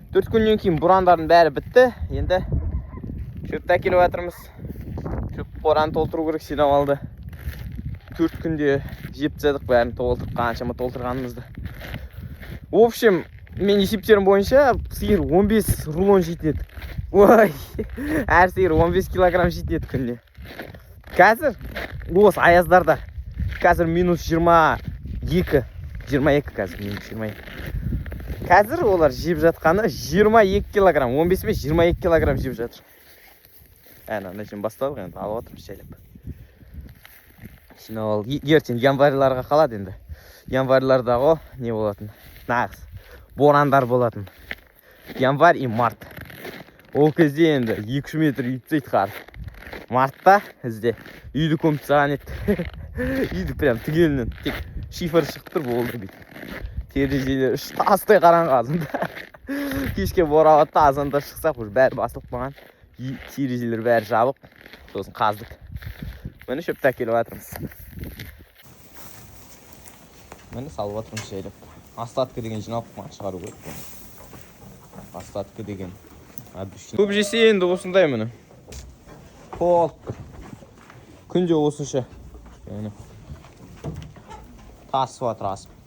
4 күннен кейін борандардың бәрі бітті. Енді шөпті әкеліп жатырмыз. Шөп бораны толтыру керек, жинап алды. 4 күнде жеп тастадық, бәрін толтырып, қаншама толтырғанымызды. В общем, мен есептерім бойынша сиыр 15 рулон жейтін еді. Ой, әр сиыр 15 килограмм жейтін еді күнде. Қазір осы аяздарда қазір минус 22 қазір минус 22. Қазір олар жеп жатқаны 22 килограмм, 15 емес 22 килограмм жеп жатыр. Әнәнен бастадық, енді алып отырмыз жайлап. Жинап алып, ертең январьларға қалады енді. Январьлардағы не болатын? Нағыз борандар болатын. Январь и март. Ол кезде енді 2-3 метр үйтсейді қар. Мартта бізде үйді көміп тастаған еді. Үйді прям түгелінен тек шифр шығып тұр, болды бит. Терезелер тастай қараңғы азында. Кешке борап атты, азанда шықсақ уже бәрі басылып қалған. Терезелер бәрі жабық. Сосын қаздық. Мені шөпті әкеліп жатырмыз. Мені салып жатырмыз жайлап. Остатка деген жинап шығару керек. Остатка деген. Көп жесе енді осындай мені. Пол. Күнде осынша. Тасып жатыр, асып.